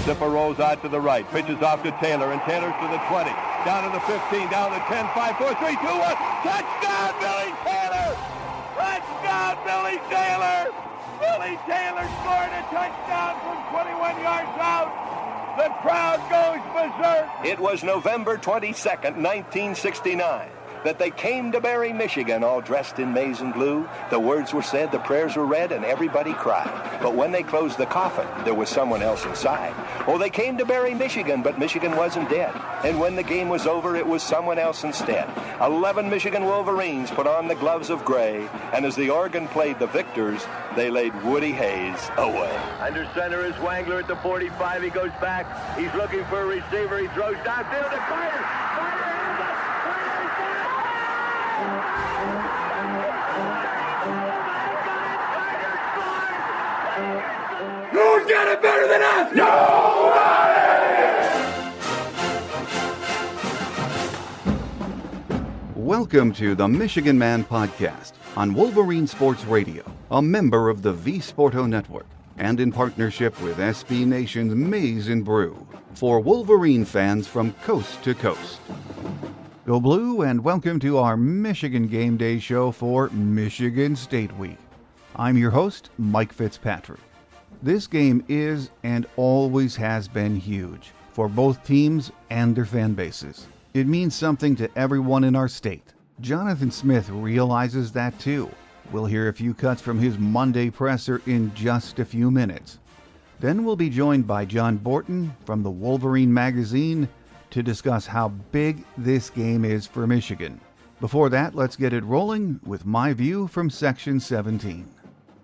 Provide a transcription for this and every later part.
Zipper rolls out to the right, pitches off to Taylor, and Taylor's to the 20, down to the 15, down to 10, 5, 4, 3, 2, 1. Touchdown, Billy Taylor! Touchdown, Billy Taylor! Billy Taylor scored a touchdown from 21 yards out. The crowd goes berserk. It was November 22nd, 1969. That they came to Barry, Michigan, all dressed in maize and blue. The words were said, the prayers were read, and everybody cried. But when they closed the coffin, there was someone else inside. Oh, they came to Barry, Michigan, but Michigan wasn't dead. And when the game was over, it was someone else instead. 11 Michigan Wolverines put on the gloves of gray, and as the organ played the victors, they laid Woody Hayes away. Under center is Wangler at the 45. He goes back. He's looking for a receiver. He throws downfield to Carter. Who's got it better than us? Nobody! Welcome to the Michigan Man Podcast on Wolverine Sports Radio, a member of the V-Sporto Network, and in partnership with SB Nation's Maize and Brew, for Wolverine fans from coast to coast. Go Blue, and welcome to our Michigan Game Day show for Michigan State Week. I'm your host, Mike Fitzpatrick. This game is and always has been huge for both teams and their fan bases. It means something to everyone in our state. Jonathan Smith realizes that too. We'll hear a few cuts from his Monday presser in just a few minutes. Then we'll be joined by John Borton from the Wolverine magazine to discuss how big this game is for Michigan. Before that, let's get it rolling with my view from Section 17.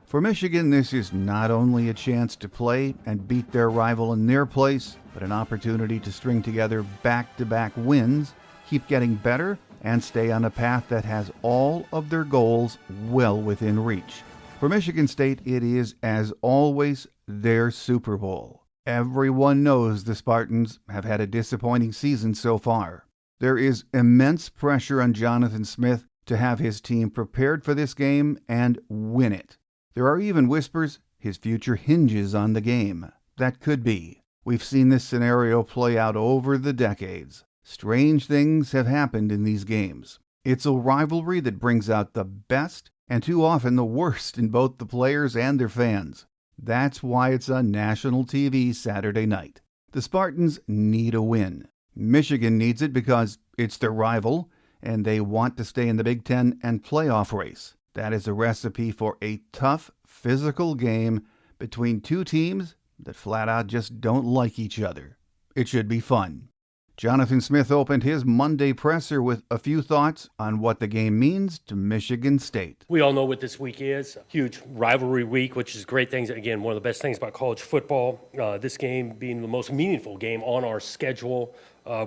For Michigan, this is not only a chance to play and beat their rival in their place, but an opportunity to string together back-to-back wins, keep getting better, and stay on a path that has all of their goals well within reach. For Michigan State, it is, as always, their Super Bowl. Everyone knows the Spartans have had a disappointing season so far. There is immense pressure on Jonathan Smith to have his team prepared for this game and win it. There are even whispers his future hinges on the game. That could be. We've seen this scenario play out over the decades. Strange things have happened in these games. It's a rivalry that brings out the best and too often the worst in both the players and their fans. That's why it's on national TV Saturday night. The Spartans need a win. Michigan needs it because it's their rival, and they want to stay in the Big Ten and playoff race. That is a recipe for a tough, physical game between two teams that flat out just don't like each other. It should be fun. Jonathan Smith opened his Monday presser with a few thoughts on what the game means to Michigan State. We all know what this week is. Huge rivalry week, which is great things. Again, one of the best things about college football. This game being the most meaningful game on our schedule.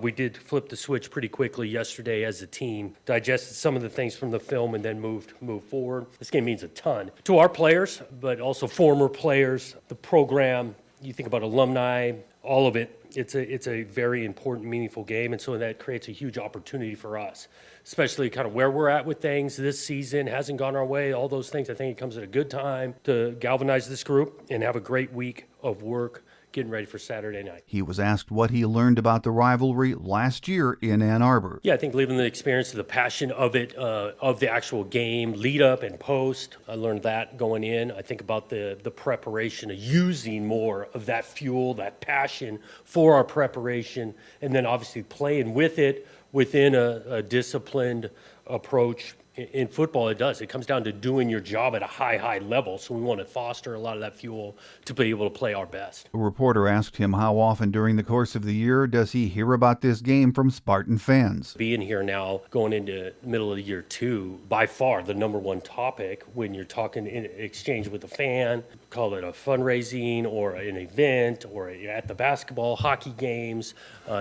We did flip the switch pretty quickly yesterday as a team, digested some of the things from the film, and then moved forward. This game means a ton to our players, but also former players, the program. You think about alumni, all of it. It's a very important, meaningful game, and so that creates a huge opportunity for us, especially kind of where we're at with things. This season hasn't gone our way, all those things. I think it comes at a good time to galvanize this group and have a great week of work getting ready for Saturday night. He was asked what he learned about the rivalry last year in Ann Arbor. Yeah, I think living the experience, the passion of it, of the actual game, lead up and post. I learned that going in. I think about the preparation, of using more of that fuel, that passion for our preparation, and then obviously playing with it within a disciplined approach. In football, it does. It comes down to doing your job at a high level. So we want to foster a lot of that fuel to be able to play our best. A reporter asked him how often during the course of the year does he hear about this game from Spartan fans. Being here now, going into middle of the year two, by far the number one topic when you're talking in exchange with a fan, call it a fundraising or an event or at the basketball, hockey games.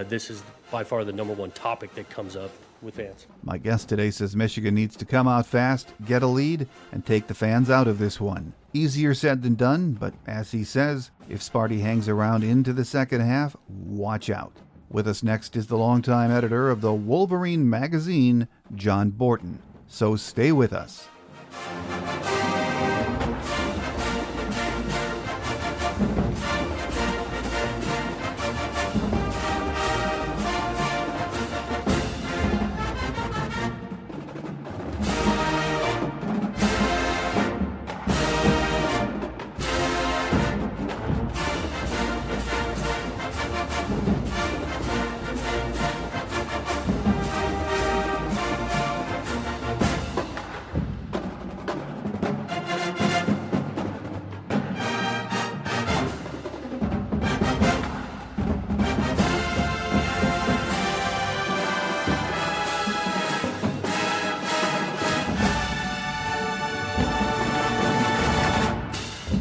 This is by far the number one topic that comes up with fans. My guest today says Michigan needs to come out fast, get a lead, and take the fans out of this one. Easier said than done, but as he says, if Sparty hangs around into the second half, watch out. With us next is the longtime editor of the Wolverine magazine, John Borton. So stay with us.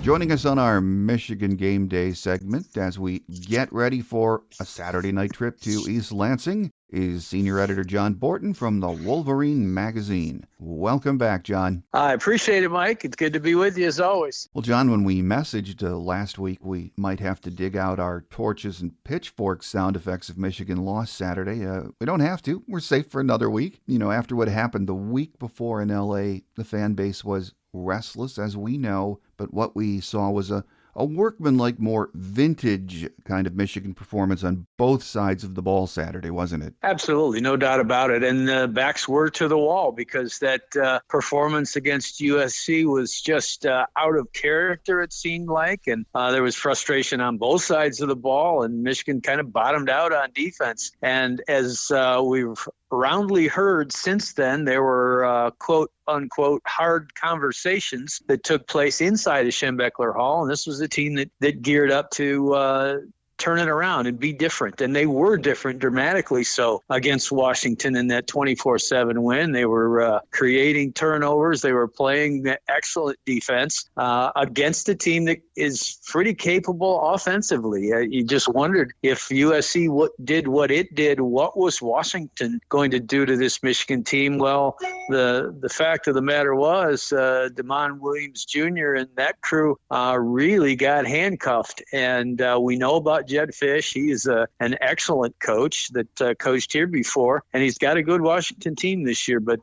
Joining us on our Michigan Game Day segment as we get ready for a Saturday night trip to East Lansing is senior editor John Borton from the Wolverine magazine. Welcome back, John. I appreciate it, Mike. It's good to be with you as always. Well, John, when we messaged last week, we might have to dig out our torches and pitchforks sound effects if Michigan lost Saturday. We don't have to. We're safe for another week. You know, after what happened the week before in L.A., the fan base was restless, as we know, but what we saw was a workmanlike, more vintage kind of Michigan performance on both sides of the ball Saturday, wasn't it? Absolutely, no doubt about it. And the backs were to the wall because that performance against USC was just out of character, it seemed like. And there was frustration on both sides of the ball, and Michigan kind of bottomed out on defense. And as we've roundly heard since then, there were quote unquote hard conversations that took place inside the Schembechler Hall, and this was a team that geared up to turn it around and be different. And they were different, dramatically so, against Washington in that 24-7 win. They were creating turnovers. They were playing excellent defense against a team that is pretty capable offensively. You just wondered if USC did what it did, what was Washington going to do to this Michigan team? Well, the fact of the matter was Damon Williams Jr. and that crew really got handcuffed. And we know about Jed Fish. He is an excellent coach that coached here before, and he's got a good Washington team this year. But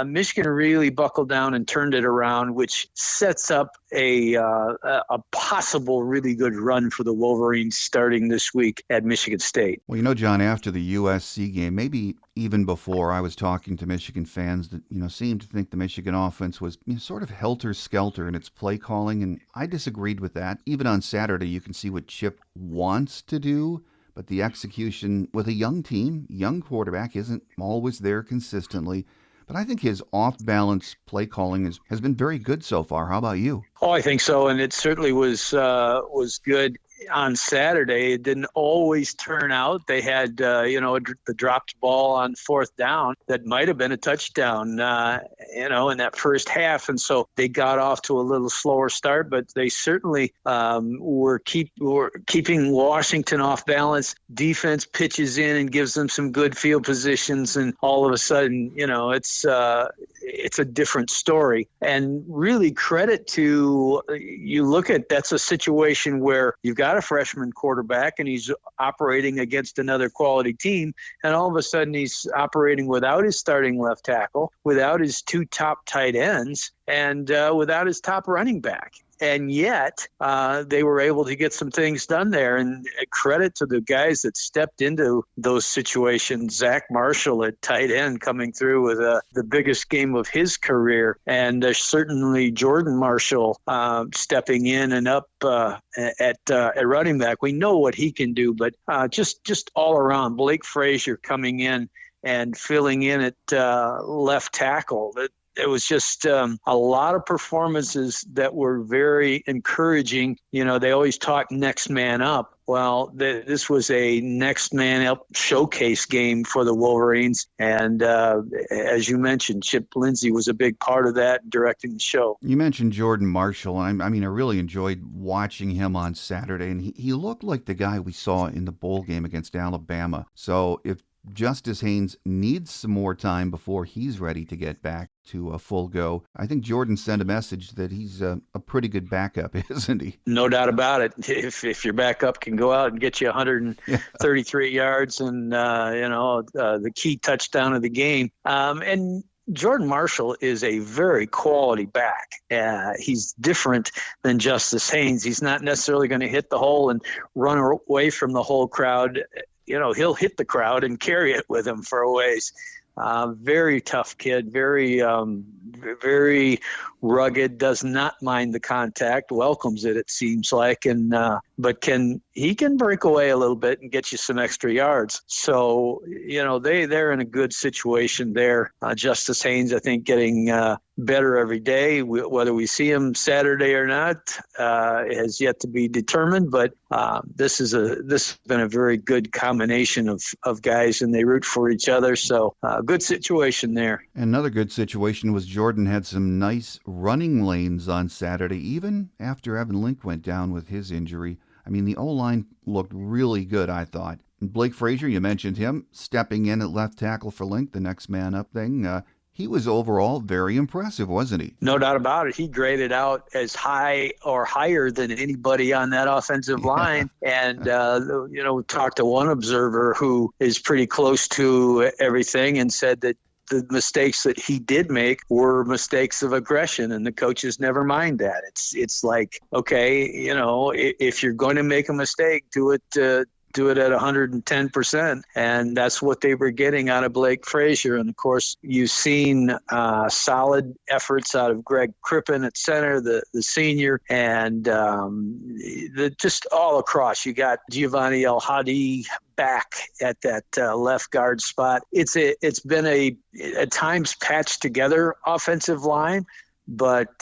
Michigan really buckled down and turned it around, which sets up a possible really good run for the Wolverines starting this week at Michigan State. Well, you know, John, after the USC game, maybe even before, I was talking to Michigan fans that, seemed to think the Michigan offense was sort of helter-skelter in its play calling, and I disagreed with that. Even on Saturday, you can see what Chip wants to do, but the execution with a young team, young quarterback, isn't always there consistently. But I think his off-balance play calling has been very good so far. How about you? Oh, I think so, and it certainly was good on Saturday. It didn't always turn out. They had, the dropped ball on fourth down that might have been a touchdown, in that first half. And so they got off to a little slower start, but they certainly were keeping Washington off balance. Defense pitches in and gives them some good field positions, and all of a sudden, it's a different story. And really credit to, you look at, that's a situation where you've got a freshman quarterback and he's operating against another quality team, and all of a sudden he's operating without his starting left tackle, without his two top tight ends, and without his top running back. And yet they were able to get some things done there. And credit to the guys that stepped into those situations. Zach Marshall at tight end coming through with the biggest game of his career. And certainly Jordan Marshall stepping in and up at running back. We know what he can do, but just all around. Blake Frazier coming in and filling in at left tackle. It was just a lot of performances that were very encouraging. They always talk next man up. Well, this was a next man up showcase game for the Wolverines. And as you mentioned, Chip Lindsey was a big part of that, directing the show. You mentioned Jordan Marshall. I really enjoyed watching him on Saturday. And he looked like the guy we saw in the bowl game against Alabama. So if Justice Haynes needs some more time before he's ready to get back to a full go, I think Jordan sent a message that he's a pretty good backup, isn't he? No doubt about it. If your backup can go out and get you 133 yards and, the key touchdown of the game. And Jordan Marshall is a very quality back. He's different than Justice Haynes. He's not necessarily going to hit the hole and run away from the whole crowd. He'll hit the crowd and carry it with him for a ways. Very tough kid, very rugged, does not mind the contact, welcomes it seems like, and but he can break away a little bit and get you some extra yards. So, they're in a good situation there. Justice Haynes, I think, getting better every day. Whether we see him Saturday or not has yet to be determined, but this has been a very good combination of guys, and they root for each other. So good situation there. Another good situation was Jordan had some nice running lanes on Saturday, even after Evan Link went down with his injury. I mean, the O-line looked really good, I thought. And Blake Frazier, you mentioned him, stepping in at left tackle for Link, the next man up thing. He was overall very impressive, wasn't he? No doubt about it. He graded out as high or higher than anybody on that offensive line. And, we talked to one observer who is pretty close to everything and said that the mistakes that he did make were mistakes of aggression, and the coaches never mind that. It's like, okay, if you're going to make a mistake, do it at 110%. And that's what they were getting out of Blake Frazier. And of course, you've seen solid efforts out of Greg Crippen at center, the senior, and just all across. You got Giovanni El Hadi back at that left guard spot. It's been at times patched together offensive line, but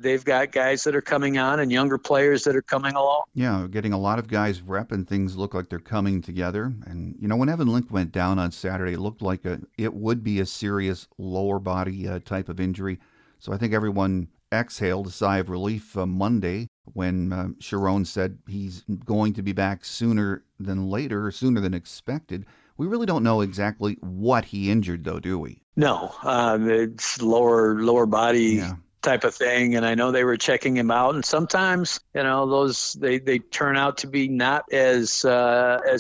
they've got guys that are coming on and younger players that are coming along. Yeah, getting a lot of guys rep and things look like they're coming together. And, when Evan Link went down on Saturday, it looked like it would be a serious lower body type of injury. So I think everyone exhaled a sigh of relief Monday when Sharon said he's going to be back sooner than later, or sooner than expected. We really don't know exactly what he injured, though, do we? No, it's lower body type of thing. And I know they were checking him out, and sometimes, those they turn out to be not as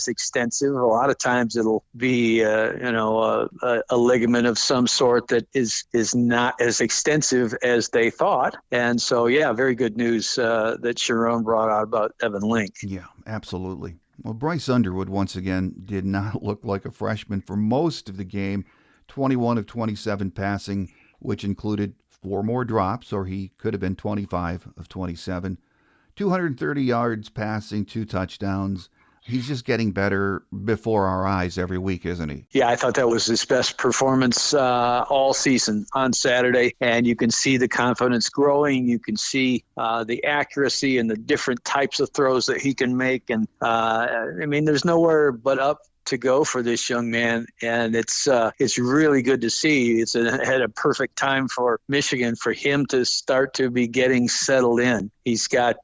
extensive. A lot of times it'll be a ligament of some sort that is not as extensive as they thought. And so, very good news that Sharon brought out about Evan Link. Yeah, absolutely. Well, Bryce Underwood, once again, did not look like a freshman for most of the game. 21 of 27 passing, which included 4 more drops, or he could have been 25 of 27. 230 yards passing, 2 touchdowns. He's just getting better before our eyes every week, isn't he? Yeah, I thought that was his best performance all season on Saturday, and you can see the confidence growing. You can see the accuracy and the different types of throws that he can make. And, there's nowhere but up to go for this young man, and it's really good to see. It's had a perfect time for Michigan for him to start to be getting settled in. He's got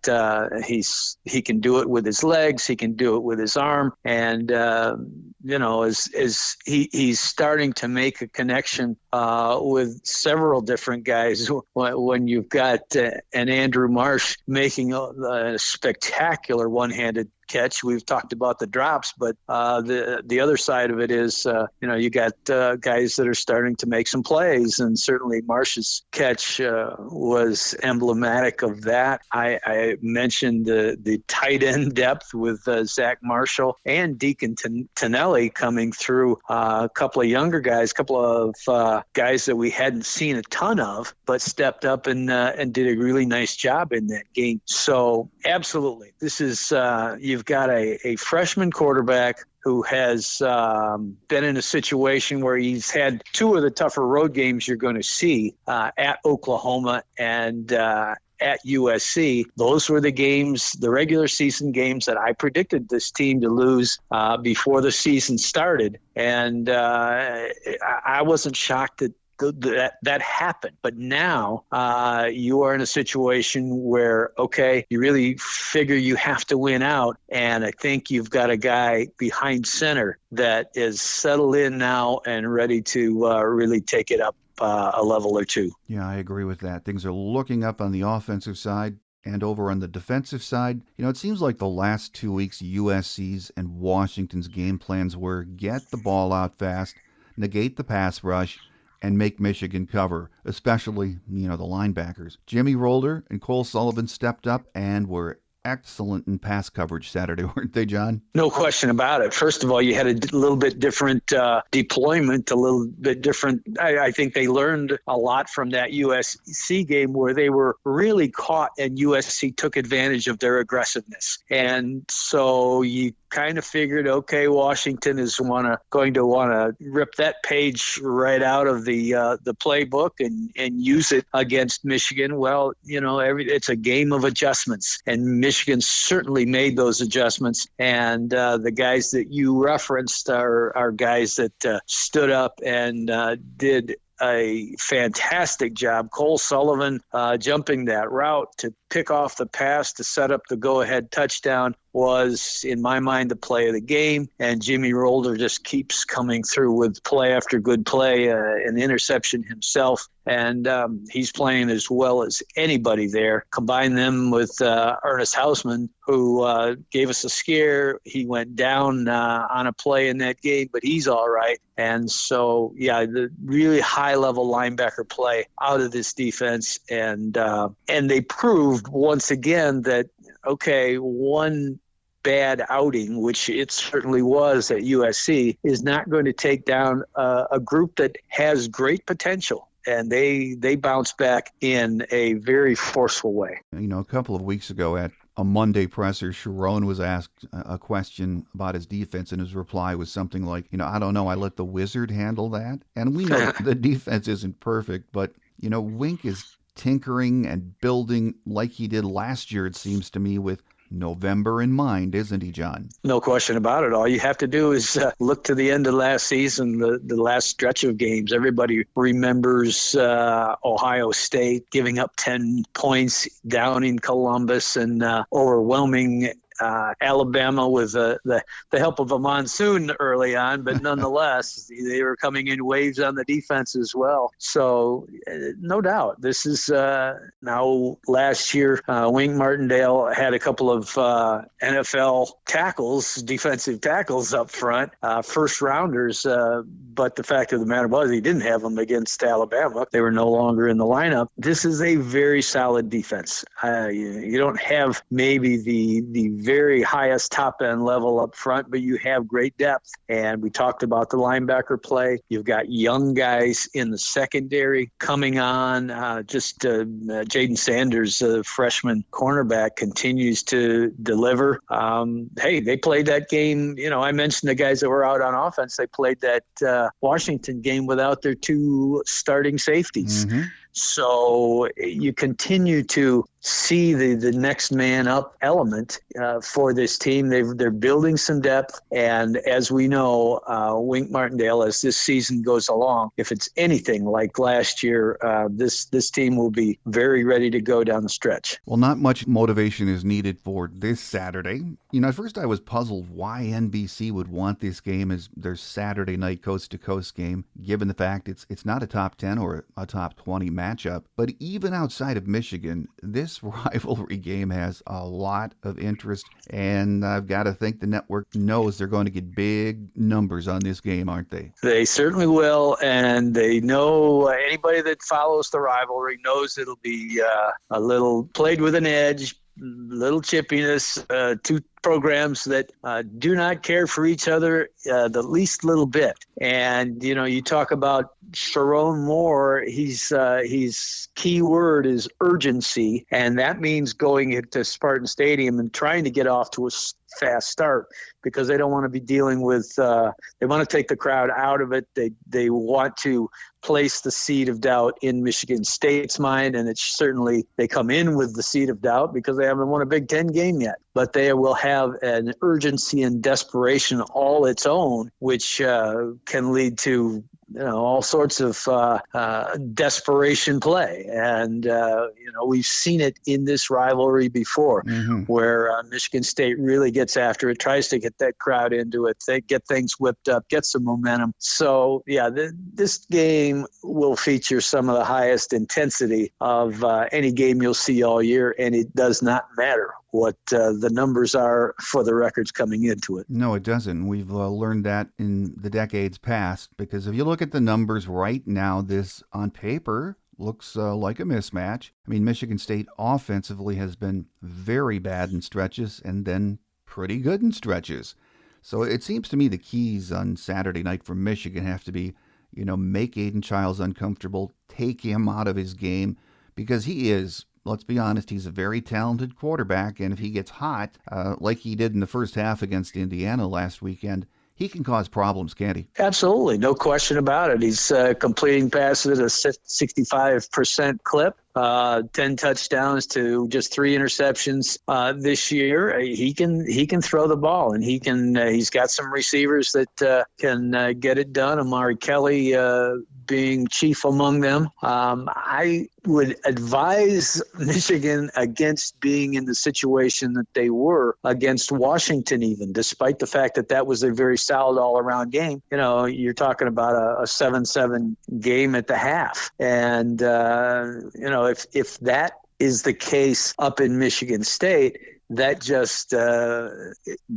he can do it with his legs, he can do it with his arm, and as he's starting to make a connection with several different guys. When you've got an Andrew Marsh making a spectacular one-handed catch. We've talked about the drops, but the other side of it is, you got guys that are starting to make some plays, and certainly Marsh's catch was emblematic of that. I mentioned the tight end depth with Zach Marshall and Deacon Tonelli coming through, a couple of younger guys, a couple of guys that we hadn't seen a ton of, but stepped up and did a really nice job in that game. So absolutely, this is you've got a freshman quarterback who has been in a situation where he's had 2 of the tougher road games you're going to see at Oklahoma and at USC. Those were the games, the regular season games that I predicted this team to lose before the season started. And I wasn't shocked that happened. But now you are in a situation where, okay, you really figure you have to win out. And I think you've got a guy behind center that is settled in now and ready to really take it up a level or 2. Yeah, I agree with that. Things are looking up on the offensive side. And over on the defensive side, it seems like the last 2 weeks, USC's and Washington's game plans were get the ball out fast, negate the pass rush, and make Michigan cover, especially, the linebackers. Jimmy Rolder and Cole Sullivan stepped up and were excellent in pass coverage Saturday, weren't they, John? No question about it. First of all, you had a little bit different deployment, a little bit different. I think they learned a lot from that USC game where they were really caught and USC took advantage of their aggressiveness. And so you kind of figured, okay, Washington is going to want to rip that page right out of the playbook and use it against Michigan. Well, it's a game of adjustments, and Michigan certainly made those adjustments. And the guys that you referenced are guys that stood up and did a fantastic job. Cole Sullivan jumping that route to pick off the pass to set up the go-ahead touchdown was, in my mind, the play of the game. And Jimmy Rolder just keeps coming through with play after good play, an interception himself. And he's playing as well as anybody there. Combine them with Ernest Hausman, who gave us a scare. He went down on a play in that game, but he's all right. And so, the really high-level linebacker play out of this defense. And they proved once again that, okay, one bad outing, which it certainly was at USC, is not going to take down a group that has great potential. And they bounced back in a very forceful way. A couple of weeks ago at a Monday presser, Sharon was asked a question about his defense, and his reply was something like, I don't know, I let the wizard handle that. And we know the defense isn't perfect, but, Wink is tinkering and building like he did last year, it seems to me, with November in mind, isn't he, John? No question about it. All you have to do is look to the end of last season, the last stretch of games. Everybody remembers Ohio State giving up 10 points down in Columbus and overwhelming Alabama with the help of a monsoon early on, but nonetheless, they were coming in waves on the defense as well. So no doubt, this is now last year, Wink Martindale had a couple of NFL tackles, defensive tackles up front, first rounders, but the fact of the matter was he didn't have them against Alabama. They were no longer in the lineup. This is a very solid defense. You don't have maybe the very highest top-end level up front, but you have great depth. And we talked about the linebacker play. You've got young guys in the secondary coming on. Jaden Sanders, the freshman cornerback, continues to deliver. They played that game. I mentioned the guys that were out on offense. They played that Washington game without their two starting safeties. Mm-hmm. So you continue to see the next man up element for this team. They're building some depth, and as we know, Wink Martindale, as this season goes along, if it's anything like last year, this team will be very ready to go down the stretch. Well, not much motivation is needed for this Saturday. At first I was puzzled why NBC would want this game as their Saturday night coast-to-coast game, given the fact it's not a top 10 or a top 20 matchup. But even outside of Michigan, this rivalry game has a lot of interest, and I've got to think the network knows they're going to get big numbers on this game, aren't they? They certainly will, and they know anybody that follows the rivalry knows it'll be a little played with an edge, little chippiness, two programs that do not care for each other the least little bit. And, you talk about Sharon Moore, his key word is urgency, and that means going to Spartan Stadium and trying to get off to a fast start because they don't want to be dealing with they want to take the crowd out of it. They want to place the seed of doubt in Michigan State's mind, and it's certainly they come in with the seed of doubt because they haven't won a Big Ten game yet. But they will have an urgency and desperation all its own, which can lead to all sorts of desperation play. And, we've seen it in this rivalry before, mm-hmm. where Michigan State really gets after it, tries to get that crowd into it, they get things whipped up, get some momentum. So, this game will feature some of the highest intensity of any game you'll see all year, and it does not matter what the numbers are for the records coming into it. No, it doesn't. We've learned that in the decades past, because if you look at the numbers right now, this on paper looks like a mismatch. I mean, Michigan State offensively has been very bad in stretches and then pretty good in stretches. So it seems to me the keys on Saturday night for Michigan have to be, make Aiden Childs uncomfortable, take him out of his game, because he is, let's be honest, he's a very talented quarterback, and if he gets hot, like he did in the first half against Indiana last weekend, he can cause problems, can't he? Absolutely. No question about it. He's completing passes at a 65% clip. 10 touchdowns to just 3 interceptions this year. He can throw the ball, and he's got some receivers that can get it done. Amari Kelly being chief among them. I would advise Michigan against being in the situation that they were against Washington, even despite the fact that was a very solid all-around game. You're talking about a 7-7 game at the half, and if that is the case up in Michigan State, that just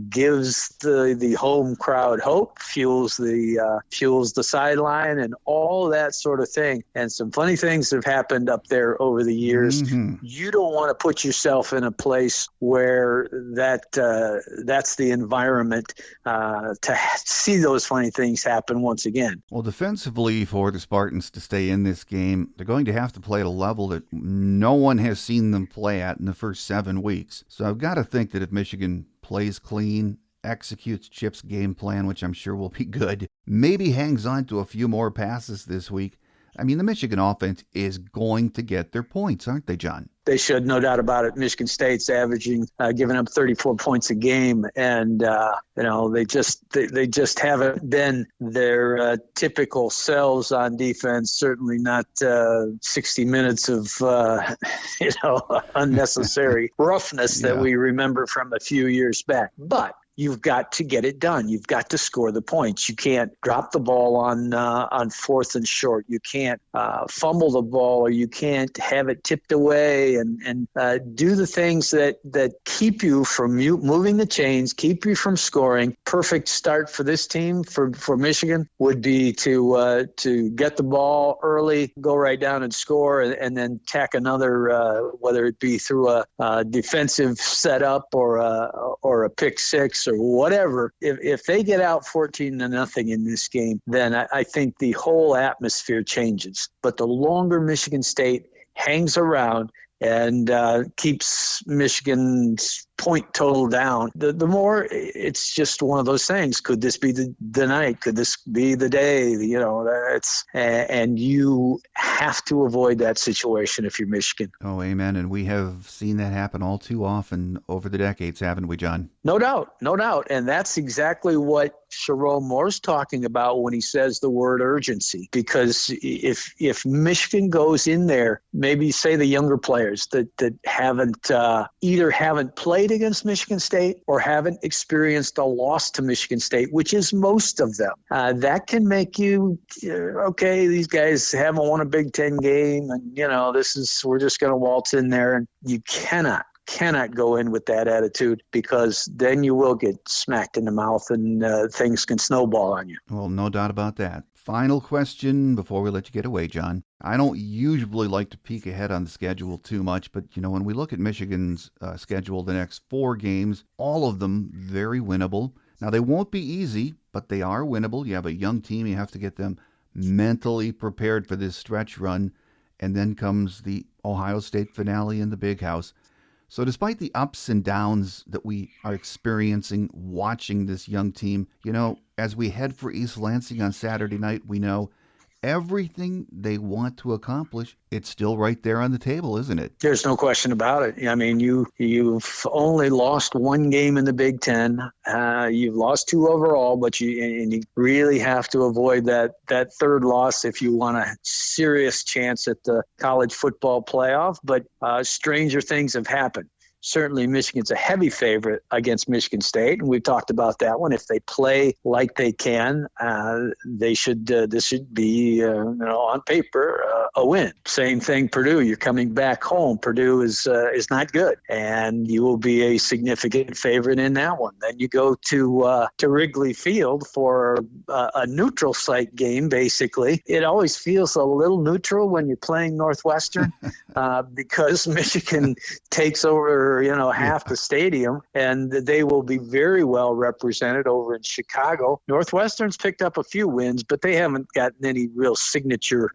gives the home crowd hope, fuels the sideline, and all that sort of thing. And some funny things have happened up there over the years. Mm-hmm. You don't want to put yourself in a place where that's the environment to see those funny things happen once again. Well, defensively, for the Spartans to stay in this game, they're going to have to play at a level that no one has seen them play at in the first 7 weeks. So I've got to think that if Michigan plays clean, executes Chip's game plan, which I'm sure will be good, maybe hangs on to a few more passes this week, I mean, the Michigan offense is going to get their points, aren't they, John? They should, no doubt about it. Michigan State's averaging, giving up 34 points a game, and they just haven't been their typical selves on defense. Certainly not 60 minutes of unnecessary roughness that we remember from a few years back. But you've got to get it done. You've got to score the points. You can't drop the ball on fourth and short. You can't fumble the ball, or you can't have it tipped away, and do the things that keep you from moving the chains, keep you from scoring. Perfect start for this team, for Michigan, would be to get the ball early, go right down and score, and then tack another, whether it be through a defensive setup or a pick six or whatever. If they get out 14-0 in this game, then I think the whole atmosphere changes. But the longer Michigan State hangs around and keeps Michigan's point total down, the more it's just one of those things. Could this be the night? Could this be the day? And you have to avoid that situation if you're Michigan. Oh, amen. And we have seen that happen all too often over the decades, haven't we, John? No doubt. And that's exactly what Sherrone Moore's talking about when he says the word urgency. Because if Michigan goes in there, maybe say the younger players that either haven't played against Michigan State or haven't experienced a loss to Michigan State, which is most of them, that can make you, okay, these guys haven't won a Big Ten game, and we're just going to waltz in there. And you cannot go in with that attitude, because then you will get smacked in the mouth, and things can snowball on you. Well, no doubt about that. Final question before we let you get away, John. I don't usually like to peek ahead on the schedule too much, but when we look at Michigan's schedule, the next 4 games, all of them very winnable. Now, they won't be easy, but they are winnable. You have a young team. You have to get them mentally prepared for this stretch run. And then comes the Ohio State finale in the Big House. So despite the ups and downs that we are experiencing watching this young team, as we head for East Lansing on Saturday night, we know everything they want to accomplish, it's still right there on the table, isn't it? There's no question about it. I mean, you've only lost 1 game in the Big Ten. You've lost 2 overall, but you really have to avoid that 3rd loss if you want a serious chance at the college football playoff. But stranger things have happened. Certainly Michigan's a heavy favorite against Michigan State, and we've talked about that one. If they play like they can, they should. This should be, on paper, a win. Same thing, Purdue. You're coming back home. Purdue is not good, and you will be a significant favorite in that one. Then you go to Wrigley Field for a neutral site game. Basically, it always feels a little neutral when you're playing Northwestern because Michigan takes over half the stadium, and they will be very well represented over in Chicago. Northwestern's picked up a few wins, but they haven't gotten any real signature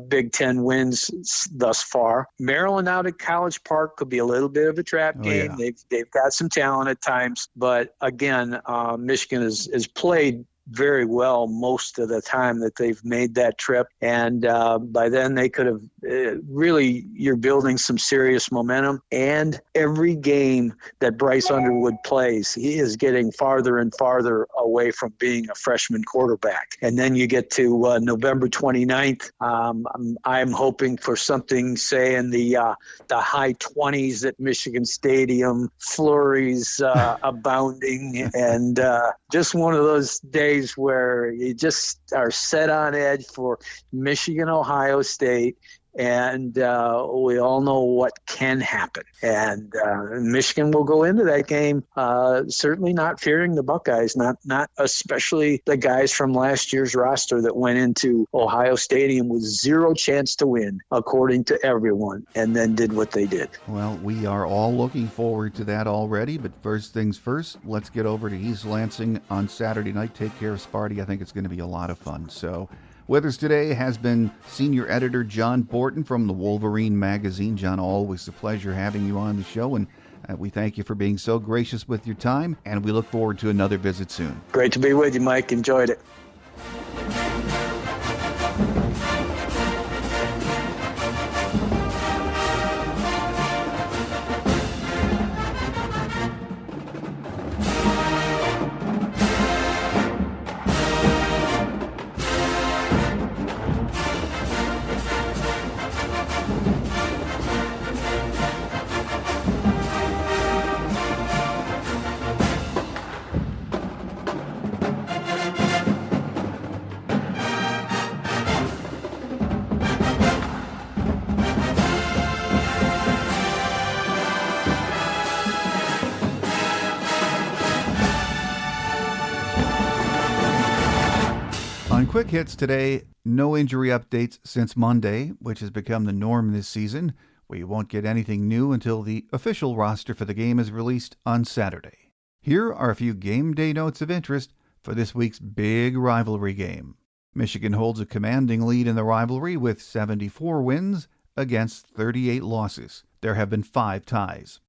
Big Ten wins thus far. Maryland out at College Park could be a little bit of a trap game. Yeah. They've got some talent at times, but again, Michigan has played very well most of the time that they've made that trip, and by then they could have really, you're building some serious momentum. And every game that Bryce Underwood plays, he is getting farther and farther away from being a freshman quarterback. And then you get to November 29th. I'm hoping for something, say, in the high 20s at Michigan Stadium, flurries abounding, and just one of those days where you just are set on edge for Michigan, Ohio State. And we all know what can happen. And Michigan will go into that game certainly not fearing the Buckeyes, not especially the guys from last year's roster that went into Ohio Stadium with zero chance to win, according to everyone, and then did what they did. Well, we are all looking forward to that already, but first things first, let's get over to East Lansing on Saturday night. Take care of Sparty. I think it's going to be a lot of fun. So with us today has been senior editor John Borton from the Wolverine magazine. John, always a pleasure having you on the show, and we thank you for being so gracious with your time, and we look forward to another visit soon. Great to be with you, Mike. Enjoyed it. On Quick Hits today, no injury updates since Monday, which has become the norm this season. We won't get anything new until the official roster for the game is released on Saturday. Here are a few game day notes of interest for this week's big rivalry game. Michigan holds a commanding lead in the rivalry with 74 wins against 38 losses. There have been 5 ties.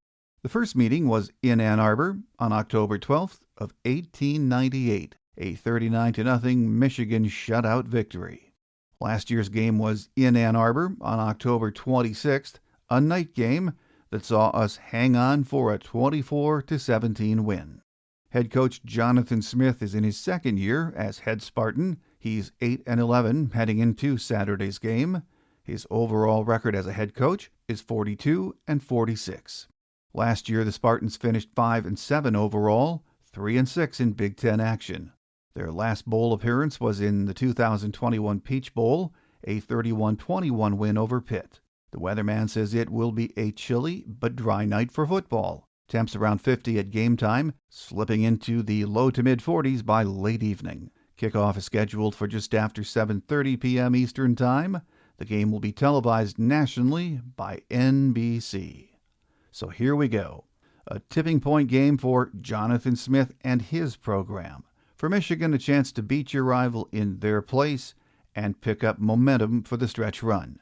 The first meeting was in Ann Arbor on October 12th of 1898. A 39-0 Michigan shutout victory. Last year's game was in Ann Arbor on October 26th, a night game that saw us hang on for a 24-17 win. Head coach Jonathan Smith is in his second year as head Spartan. He's 8-11 heading into Saturday's game. His overall record as a head coach is 42-46. Last year, the Spartans finished 5-7 overall, 3-6 in Big Ten action. Their last bowl appearance was in the 2021 Peach Bowl, a 31-21 win over Pitt. The weatherman says it will be a chilly but dry night for football. Temps around 50 at game time, slipping into the low to mid-40s by late evening. Kickoff is scheduled for just after 7:30 p.m. Eastern Time. The game will be televised nationally by NBC. So here we go. A tipping point game for Jonathan Smith and his program. For Michigan, a chance to beat your rival in their place and pick up momentum for the stretch run.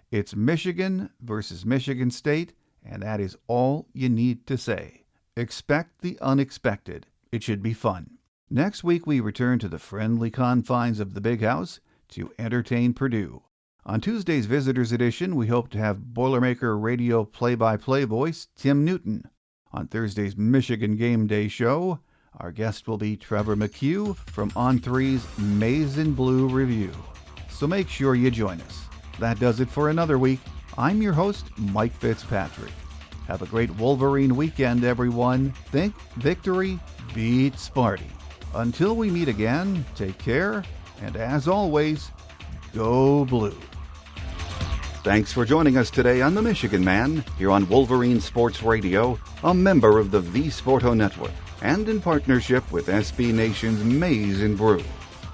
It's Michigan versus Michigan State, and that is all you need to say. Expect the unexpected. It should be fun. Next week, we return to the friendly confines of the Big House to entertain Purdue. On Tuesday's Visitors Edition, we hope to have Boilermaker radio play-by-play voice Tim Newton. On Thursday's Michigan Game Day show, our guest will be Trevor McHugh from On3's Maize and Blue Review. So make sure you join us. That does it for another week. I'm your host, Mike Fitzpatrick. Have a great Wolverine weekend, everyone. Think victory beats Sparty. Until we meet again, take care, and as always, go blue. Thanks for joining us today on The Michigan Man, here on Wolverine Sports Radio, a member of the V Sporto Network, and in partnership with SB Nation's Maize and Brew.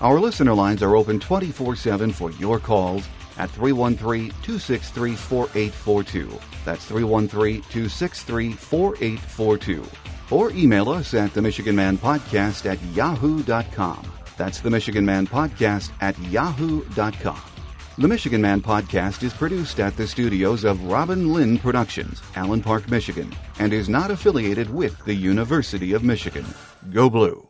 Our listener lines are open 24/7 for your calls at 313-263-4842. That's 313-263-4842. Or email us at themichiganmanpodcast@yahoo.com. That's themichiganmanpodcast@yahoo.com. The Michigan Man Podcast is produced at the studios of Robin Lynn Productions, Allen Park, Michigan, and is not affiliated with the University of Michigan. Go Blue!